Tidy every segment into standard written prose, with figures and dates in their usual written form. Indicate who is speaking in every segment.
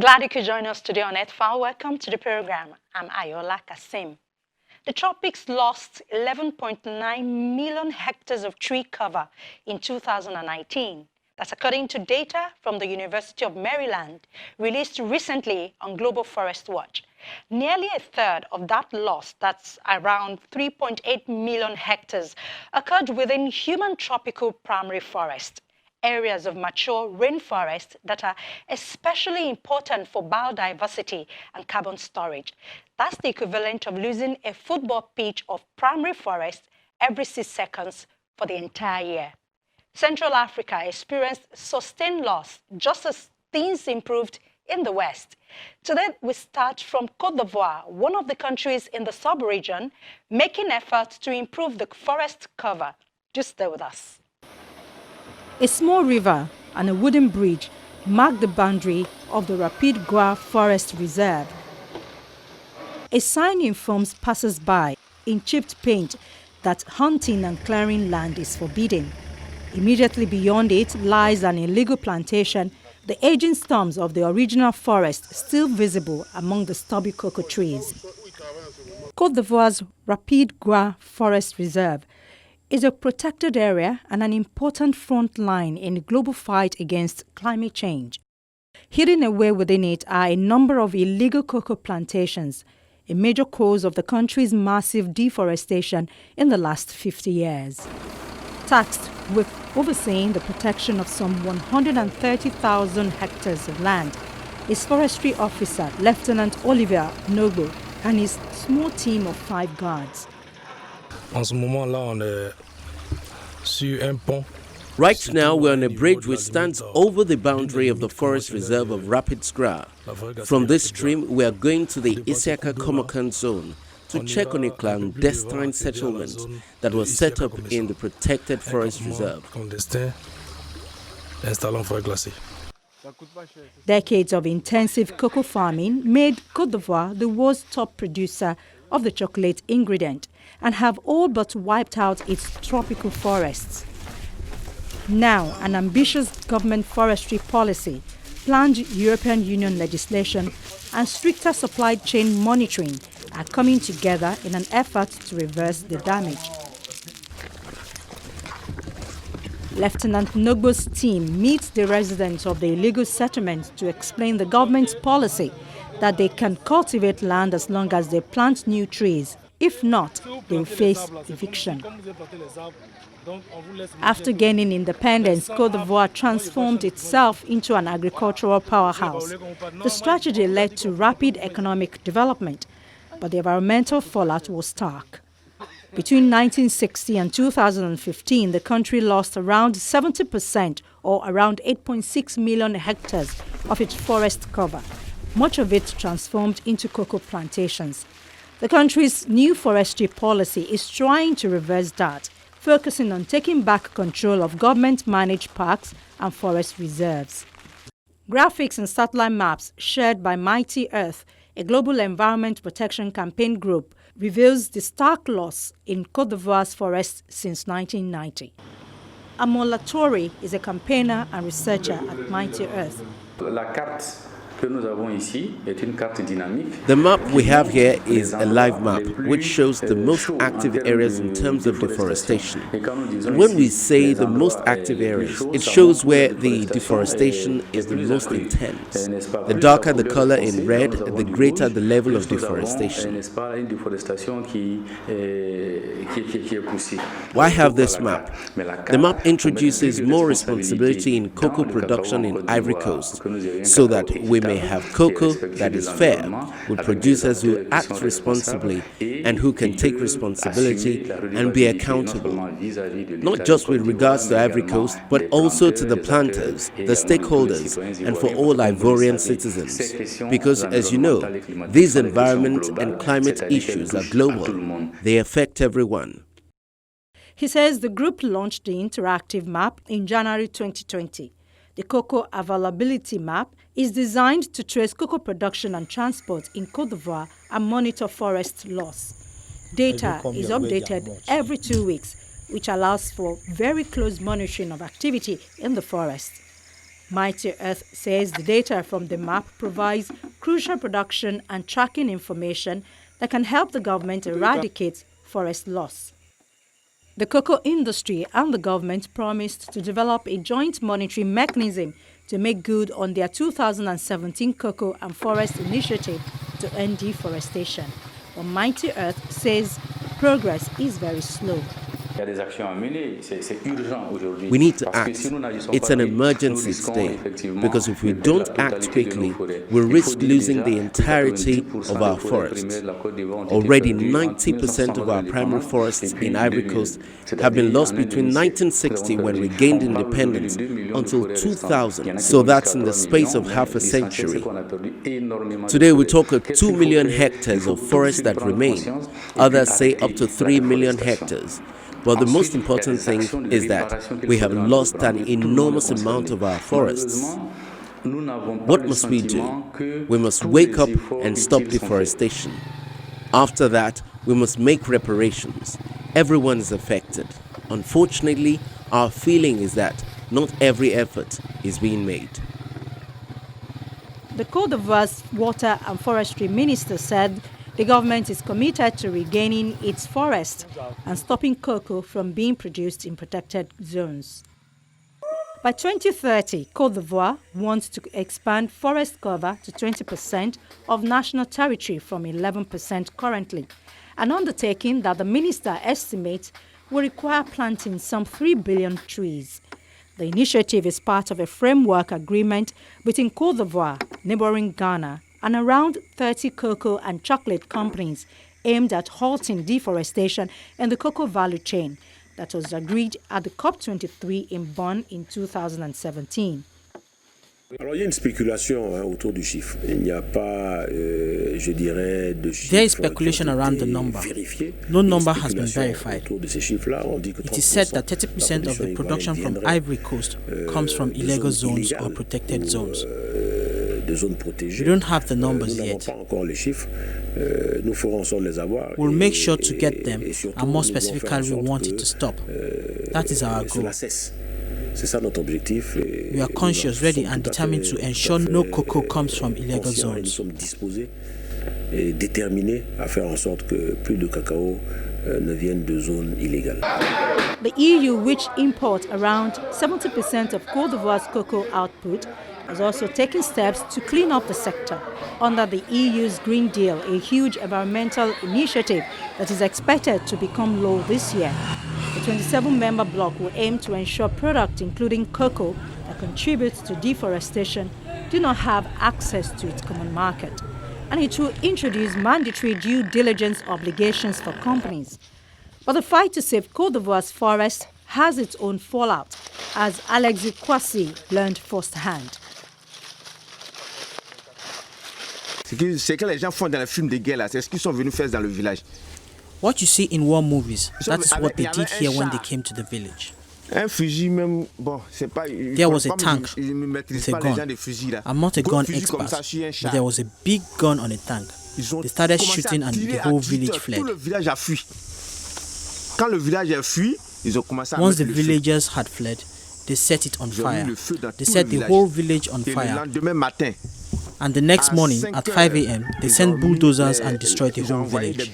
Speaker 1: Glad you could join us today on Earthfile. Welcome to the program. I'm Ayola Kasim. The tropics lost 11.9 million hectares of tree cover in 2019. That's according to data from the University of Maryland, released recently on Global Forest Watch. Nearly a third of that loss, that's around 3.8 million hectares, occurred within human tropical primary forest, areas of mature rainforest that are especially important for biodiversity and carbon storage. That's the equivalent of losing a football pitch of primary forest every 6 seconds for the entire year. Central Africa experienced sustained loss just as things improved in the West. Today, we start from Cote d'Ivoire, one of the countries in the sub-region, making efforts to improve the forest cover. Just stay with us.
Speaker 2: A small river and a wooden bridge mark the boundary of the Rapide Gua Forest Reserve. A sign informs passers-by in chipped paint that hunting and clearing land is forbidden. Immediately beyond it lies an illegal plantation, the aging stumps of the original forest still visible among the stubby cocoa trees. Cote d'Ivoire's Rapide Gua Forest Reserve is a protected area and an important front line in the global fight against climate change. Hidden away within it are a number of illegal cocoa plantations, a major cause of the country's massive deforestation in the last 50 years. Tasked with overseeing the protection of some 130,000 hectares of land, his forestry officer, Lieutenant Olivier Nogbo, and his small team of 5 guards.
Speaker 3: Right now, we're on a bridge which stands over the boundary of the forest reserve of Rapide Gua. From this stream, we are going to the Isiaka Komokan zone to check on a clandestine settlement that was set up in the protected forest reserve.
Speaker 2: Decades of intensive cocoa farming made Cote d'Ivoire the world's top producer of the chocolate ingredient and have all but wiped out its tropical forests. Now, an ambitious government forestry policy, planned European Union legislation, and stricter supply chain monitoring are coming together in an effort to reverse the damage. Lieutenant Nogbo's team meets the residents of the illegal settlement to explain the government's policy that they can cultivate land as long as they plant new trees. If not, they will face eviction. After gaining independence, Cote d'Ivoire transformed itself into an agricultural powerhouse. The strategy led to rapid economic development, but the environmental fallout was stark. Between 1960 and 2015, the country lost around 70% or around 8.6 million hectares of its forest cover, much of it transformed into cocoa plantations. The country's new forestry policy is trying to reverse that, focusing on taking back control of government-managed parks and forest reserves. Graphics and satellite maps shared by Mighty Earth, a global environment protection campaign group, reveals the stark loss in Cote d'Ivoire's forests since 1990. Amola Tori is a campaigner and researcher at Mighty Earth.
Speaker 3: The map we have here is a live map which shows the most active areas in terms of deforestation. And when we say the most active areas, it shows where the deforestation is the most intense. The darker the color in red, the greater the level of deforestation. Why have this map? The map introduces more responsibility in cocoa production in Ivory Coast so that we may have cocoa that is fair, with producers who act responsibly and who can take responsibility and be accountable, not just with regards to Ivory Coast, but also to the planters, the stakeholders, and for all Ivorian citizens. Because, as you know, these environment and climate issues are global. They affect everyone.
Speaker 2: He says the group launched the interactive map in January 2020. The cocoa availability map is designed to trace cocoa production and transport in Cote d'Ivoire and monitor forest loss. Data is updated every 2 weeks, which allows for very close monitoring of activity in the forest. Mighty Earth says the data from the map provides crucial production and tracking information that can help the government eradicate forest loss. The cocoa industry and the government promised to develop a joint monitoring mechanism to make good on their 2017 Cocoa and Forest Initiative to end deforestation. But Mighty Earth says progress is very slow.
Speaker 3: We need to act. It's an emergency state, because if we don't act quickly, we'll risk losing the entirety of our forests. Already 90% of our primary forests in Ivory Coast have been lost between 1960, when we gained independence, until 2000. So that's in the space of half a century. Today we talk of 2 million hectares of forest that remain. Others say up to 3 million hectares. But the most important thing is that we have lost an enormous amount of our forests. What must we do? We must wake up and stop deforestation. After that, we must make reparations. Everyone is affected. Unfortunately, our feeling is that not every effort is being made.
Speaker 2: The Cote d'Ivoire's Water and Forestry Minister said the government is committed to regaining its forests and stopping cocoa from being produced in protected zones. By 2030, Cote d'Ivoire wants to expand forest cover to 20% of national territory from 11% currently, an undertaking that the minister estimates will require planting some 3 billion trees. The initiative is part of a framework agreement between Cote d'Ivoire, neighboring Ghana, and around 30 cocoa and chocolate companies aimed at halting deforestation in the cocoa value chain that was agreed at the COP23 in Bonn in 2017.
Speaker 4: Alors, il y a une spéculation autour du chiffre. Il n'y a pas, je dirais, de chiffres.
Speaker 5: There is speculation around the number. No number has been verified. It is said that 30% of the production from Ivory Coast comes from illegal zones or protected zones. We don't have the numbers yet. We'll make sure to get them, and more specifically, we want it to stop. That is our goal. We are conscious, ready, and determined to ensure no cocoa comes from illegal zones.
Speaker 2: The EU, which imports around 70% of Cote d'Ivoire's cocoa output, has also taken steps to clean up the sector under the EU's Green Deal, a huge environmental initiative that is expected to become law this year. The 27-member bloc will aim to ensure products, including cocoa, that contribute to deforestation, do not have access to its common market. And it will introduce mandatory due diligence obligations for companies. But the fight to save Cote d'Ivoire's forests has its own fallout, as Alexis Kwasi learned firsthand.
Speaker 6: C'est que les gens font dans les films de guerre là, c'est ce qu'ils sont venus faire dans le village.
Speaker 5: What you see in war movies, that is what they did here when they came to the village. There was a tank with a gun. I'm not a gun expert, but there was a big gun on a tank. They started shooting and the whole village fled. Once the villagers had fled, they set it on fire. They set the whole village on fire. And the next morning at 5 a.m., they sent bulldozers and destroyed the whole village.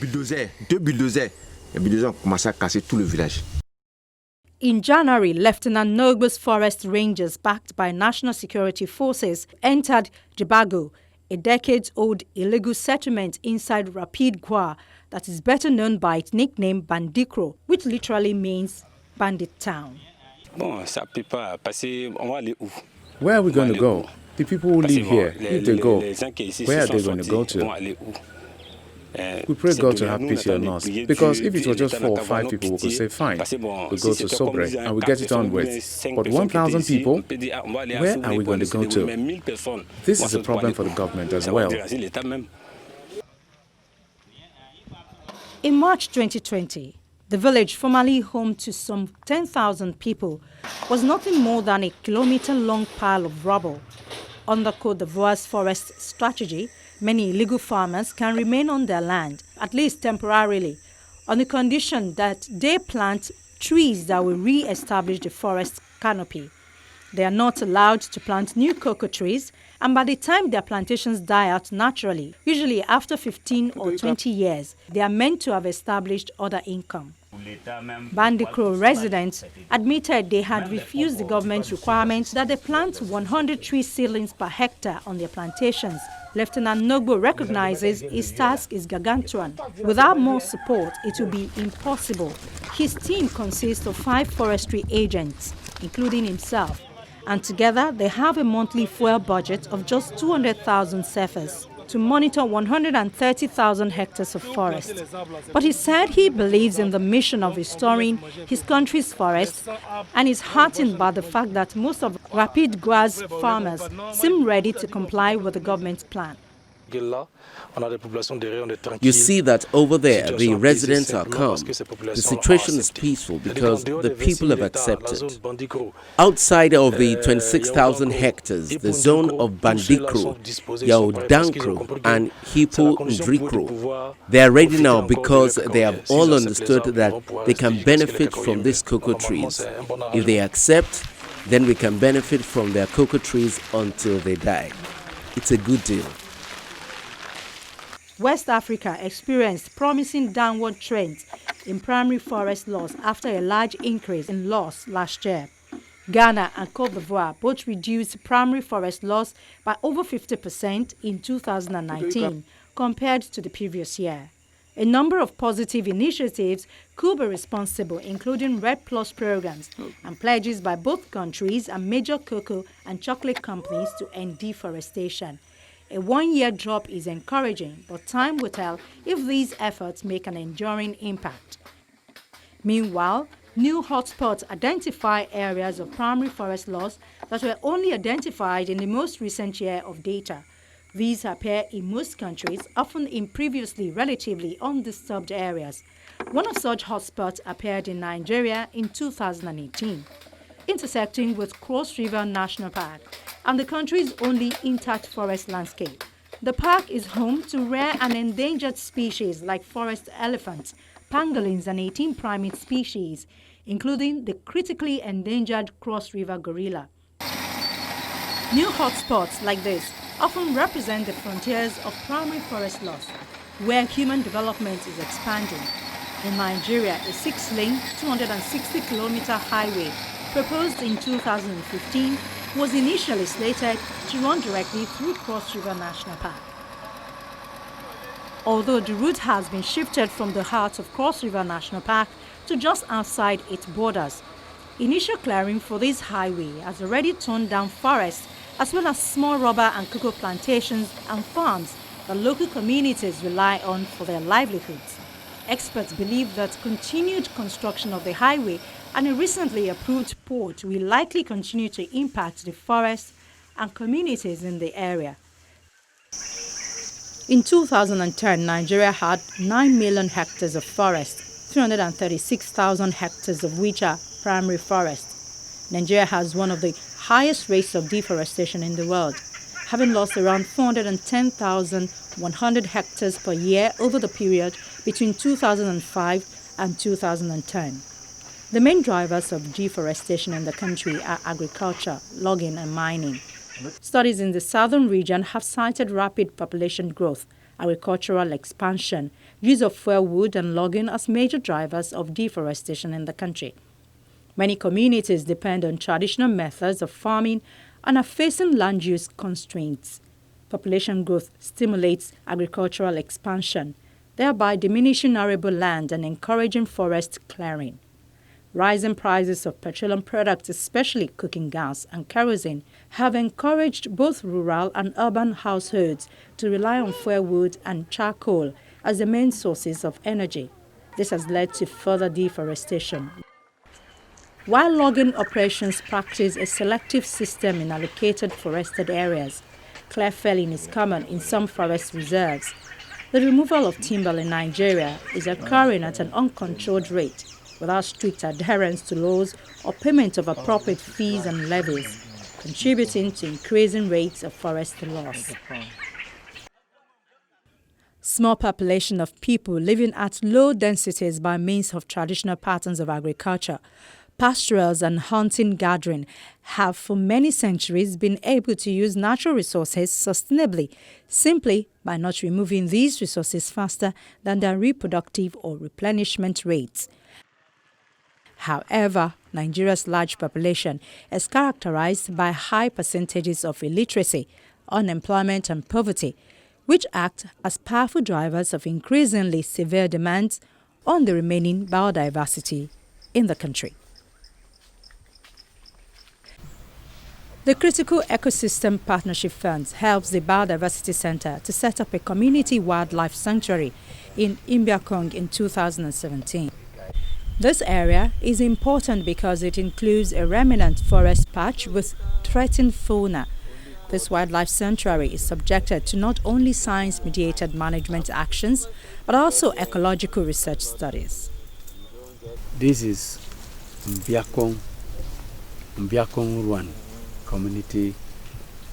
Speaker 2: In January, Lieutenant Nogba's forest rangers, backed by national security forces, entered Jibago, a decades-old illegal settlement inside Rapid Gwa that is better known by its nickname Bandikro, which literally means bandit town.
Speaker 7: Where
Speaker 8: are we going to go? The people who live here, if they go, where are they going to go to? We pray God to have pity on us, because if it was just 4 or 5 people, we could say, fine, we'll go to Sobre and we'll get it on with. But 1,000 people, where are we going to go to? This is a problem for the government as well.
Speaker 2: In March 2020, the village, formerly home to some 10,000 people, was nothing more than a kilometer-long pile of rubble. Under Cote d'Ivoire's forest strategy, many illegal farmers can remain on their land, at least temporarily, on the condition that they plant trees that will re-establish the forest canopy. They are not allowed to plant new cocoa trees, and by the time their plantations die out naturally, usually after 15 or 20 years, they are meant to have established other income. Bandikro residents admitted they had refused the government's requirement that they plant 100 tree seedlings per hectare on their plantations. Lieutenant Nogbo recognizes his task is gargantuan. Without more support, it will be impossible. His team consists of 5 forestry agents, including himself, and together they have a monthly fuel budget of just 200,000 cefas to monitor 130,000 hectares of forest. But he said he believes in the mission of restoring his country's forests and is heartened by the fact that most of Rapid Gra's farmers seem ready to comply with the government's plan.
Speaker 3: You see that over there, the residents are calm. The situation is peaceful because the people have accepted. Outside of the 26,000 hectares, the zone of Bandikro, Yaodankro, and Hippo Ndrikro, they are ready now because they have all understood that they can benefit from these cocoa trees. If they accept, then we can benefit from their cocoa trees until they die. It's a good deal.
Speaker 2: West Africa experienced promising downward trends in primary forest loss after a large increase in loss last year. Ghana and Cote d'Ivoire both reduced primary forest loss by over 50% in 2019 compared to the previous year. A number of positive initiatives could be responsible, including RED Plus programs and pledges by both countries and major cocoa and chocolate companies to end deforestation. A one-year drop is encouraging, but time will tell if these efforts make an enduring impact. Meanwhile, new hotspots identify areas of primary forest loss that were only identified in the most recent year of data. These appear in most countries, often in previously relatively undisturbed areas. One of such hotspots appeared in Nigeria in 2018, intersecting with Cross River National Park and the country's only intact forest landscape. The park is home to rare and endangered species like forest elephants, pangolins, and 18 primate species, including the critically endangered Cross River gorilla. New hotspots like this often represent the frontiers of primary forest loss, where human development is expanding. In Nigeria, a 6-lane, 260-kilometer highway proposed in 2015 was initially slated to run directly through Cross River National Park. Although the route has been shifted from the heart of Cross River National Park to just outside its borders, initial clearing for this highway has already torn down forests as well as small rubber and cocoa plantations and farms that local communities rely on for their livelihoods. Experts believe that continued construction of the highway and a recently approved port will likely continue to impact the forests and communities in the area. In 2010, Nigeria had 9 million hectares of forest, 336,000 hectares of which are primary forest. Nigeria has one of the highest rates of deforestation in the world, having lost around 410,100 hectares per year over the period between 2005 and 2010. The main drivers of deforestation in the country are agriculture, logging, and mining. Studies in the southern region have cited rapid population growth, agricultural expansion, use of firewood and logging as major drivers of deforestation in the country. Many communities depend on traditional methods of farming and are facing land use constraints. Population growth stimulates agricultural expansion, thereby diminishing arable land and encouraging forest clearing. Rising prices of petroleum products, especially cooking gas and kerosene, have encouraged both rural and urban households to rely on firewood and charcoal as the main sources of energy. This has led to further deforestation. While logging operations practice a selective system in allocated forested areas, clear felling is common in some forest reserves. The removal of timber in Nigeria is occurring at an uncontrolled rate, without strict adherence to laws or payment of appropriate fees and levies, contributing to increasing rates of forest loss. Small population of people living at low densities by means of traditional patterns of agriculture pastorals and hunting-gathering have for many centuries been able to use natural resources sustainably, simply by not removing these resources faster than their reproductive or replenishment rates. However, Nigeria's large population is characterized by high percentages of illiteracy, unemployment and poverty, which act as powerful drivers of increasingly severe demands on the remaining biodiversity in the country. The Critical Ecosystem Partnership Fund helps the Biodiversity Center to set up a community wildlife sanctuary in Imbiakong in 2017. This area is important because it includes a remnant forest patch with threatened fauna. This wildlife sanctuary is subjected to not only science-mediated management actions, but also ecological research studies.
Speaker 7: This is Imbiakong Ruan Community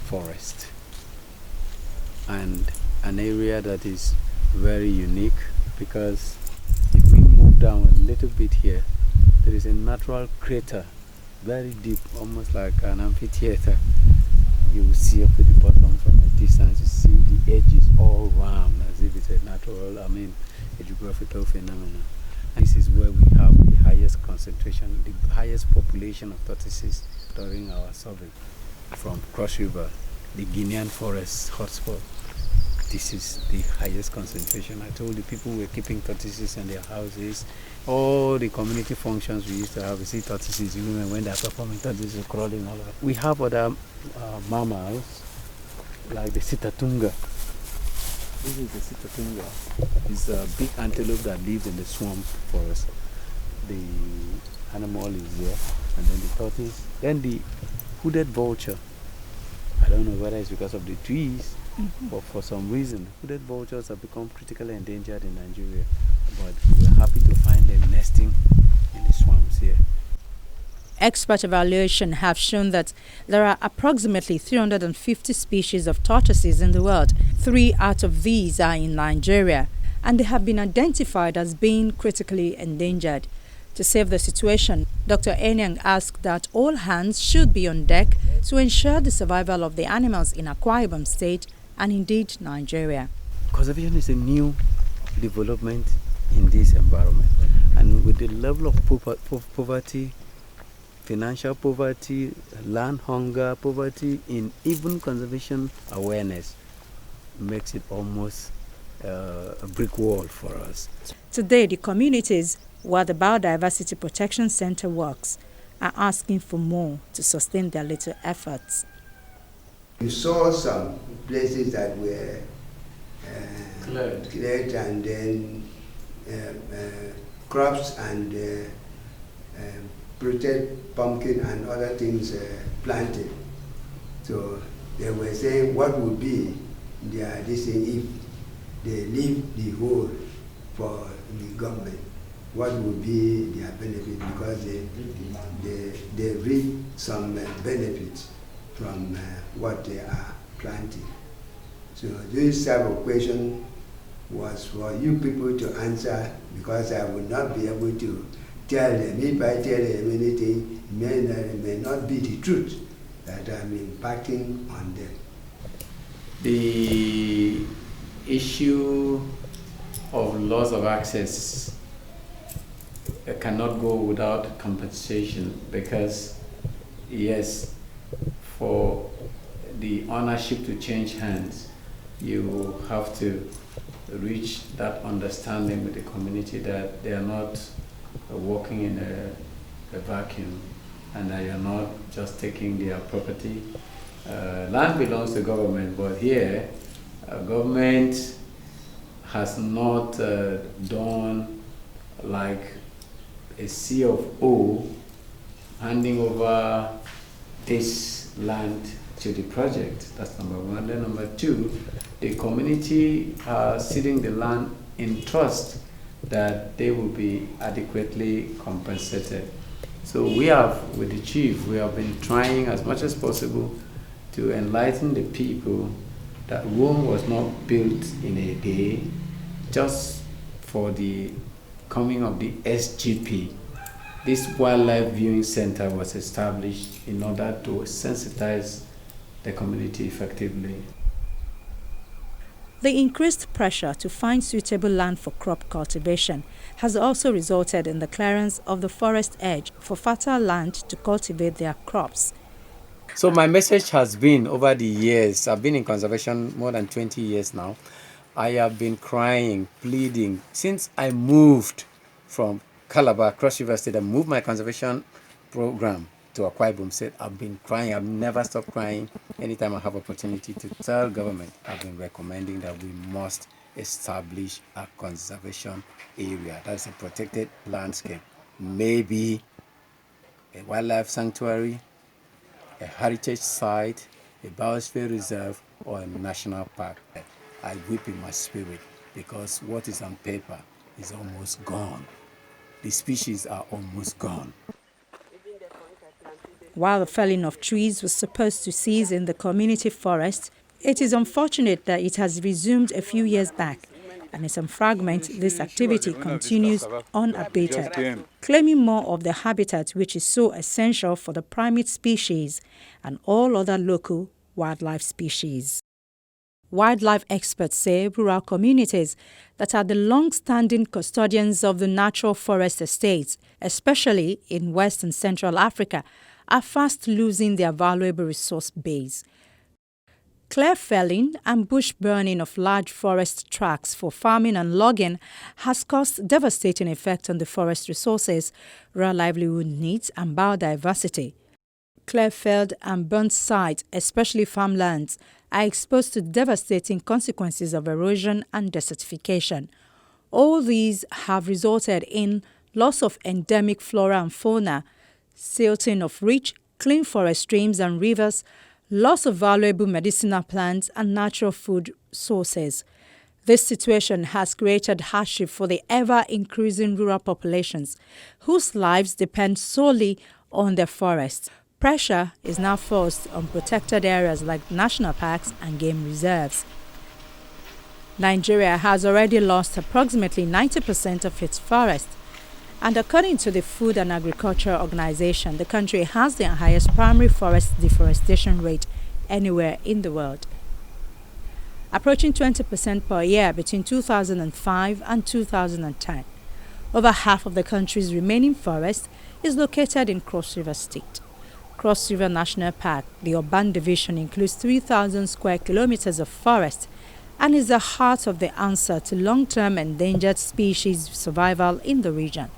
Speaker 7: Forest, and an area that is very unique because if we move down a little bit here, there is a natural crater, very deep, almost like an amphitheater. You will see up at the bottom from a distance, you see the edges all round as if it's a a geographical phenomenon. And this is where we have the highest concentration, the highest population of tortoises during our survey. From Cross River, the Guinean forest hotspot, this is the highest concentration. I told the people were keeping tortoises in their houses. All the community functions we used to have, we see tortoises, even when they're performing, tortoises are crawling all over. We have other mammals, like the Sitatunga. This is the Sitatunga. It's a big antelope that lives in the swamp forest. The animal is there, and then the tortoise. Then the hooded vulture. I don't know whether it's because of the trees, but for some reason, hooded vultures have become critically endangered in Nigeria. But we were happy to find them nesting in the swamps here.
Speaker 2: Expert evaluation have shown that there are approximately 350 species of tortoises in the world. 3 out of these are in Nigeria, and they have been identified as being critically endangered. To save the situation, Dr. Enyang asked that all hands should be on deck to ensure the survival of the animals in Akwa Ibom State and indeed Nigeria.
Speaker 7: Conservation is a new development in this environment, and with the level of poverty, financial poverty, land hunger, poverty, in even conservation awareness makes it almost a brick wall for us.
Speaker 2: Today, the communities where the Biodiversity Protection Center works are asking for more to sustain their little efforts.
Speaker 9: You saw some places that were cleared and then crops and protect pumpkin and other things planted. So they were saying what would be their decision if they leave the whole for the government. What would be their benefit, because they reap some benefits from what they are planting. So this type of question was for you people to answer, because I would not be able to tell them. If I tell them anything, it may not be the truth that I'm impacting on them.
Speaker 7: The issue of loss of access cannot go without compensation, because yes, for the ownership to change hands, you have to reach that understanding with the community that they are not working in a vacuum, and that you're not just taking their property. Land belongs to government, but here government has not done like a C of O, handing over this land to the project. That's number one. Then number two, the community are ceding the land in trust that they will be adequately compensated. So we have, with the chief, we have been trying as much as possible to enlighten the people that Rome was not built in a day just for the coming of the SGP. This wildlife viewing center was established in order to sensitize the community effectively.
Speaker 2: The increased pressure to find suitable land for crop cultivation has also resulted in the clearance of the forest edge for fertile land to cultivate their crops.
Speaker 7: So my message has been, over the years, I've been in conservation more than 20 years now, I have been crying, pleading, since I moved from Calabar, Cross River State, I moved my conservation program to Akwa Ibom State. I've been crying, I've never stopped crying. Anytime I have opportunity to tell government, I've been recommending that we must establish a conservation area. That's a protected landscape. Maybe a wildlife sanctuary, a heritage site, a biosphere reserve, or a national park. I weep in my spirit because what is on paper is almost gone. The species are almost gone.
Speaker 2: While the felling of trees was supposed to cease in the community forest, it is unfortunate that it has resumed a few years back, and in some fragments this activity continues unabated, claiming more of the habitat which is so essential for the primate species and all other local wildlife species. Wildlife experts say rural communities that are the long-standing custodians of the natural forest estates, especially in West and Central Africa, are fast losing their valuable resource base. Clear felling and bush burning of large forest tracts for farming and logging has caused devastating effects on the forest resources, rural livelihood needs and biodiversity. Clear-felled and burnt sites, especially farmlands, are exposed to devastating consequences of erosion and desertification. All these have resulted in loss of endemic flora and fauna, silting of rich, clean forest streams and rivers, loss of valuable medicinal plants and natural food sources. This situation has created hardship for the ever-increasing rural populations, whose lives depend solely on their forests. Pressure is now forced on protected areas like national parks and game reserves. Nigeria has already lost approximately 90% of its forest, and according to the Food and Agriculture Organization, the country has the highest primary forest deforestation rate anywhere in the world, approaching 20% per year between 2005 and 2010. Over half of the country's remaining forest is located in Cross River State. Cross River National Park, the urban division, includes 3,000 square kilometers of forest and is the heart of the answer to long-term endangered species survival in the region.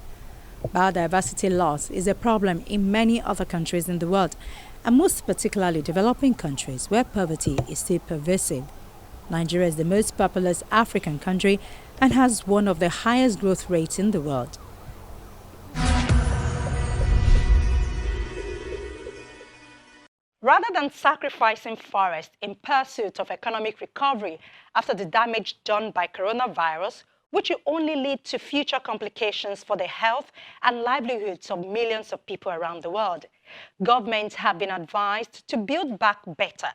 Speaker 2: Biodiversity loss is a problem in many other countries in the world, and most particularly developing countries where poverty is still pervasive. Nigeria is the most populous African country and has one of the highest growth rates in the world.
Speaker 1: Rather than sacrificing forests in pursuit of economic recovery after the damage done by coronavirus, which will only lead to future complications for the health and livelihoods of millions of people around the world, governments have been advised to build back better.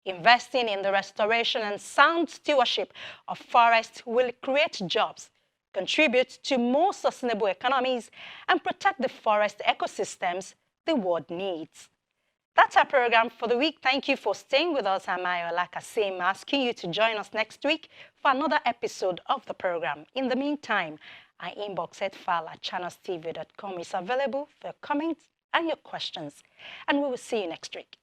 Speaker 1: Investing in the restoration and sound stewardship of forests will create jobs, contribute to more sustainable economies, and protect the forest ecosystems the world needs. That's our program for the week. Thank you for staying with us. I'm Ayola Kasim, asking you to join us next week for another episode of the program. In the meantime, our inbox Earthfile at channelstv.com is available for your comments and your questions. And we will see you next week.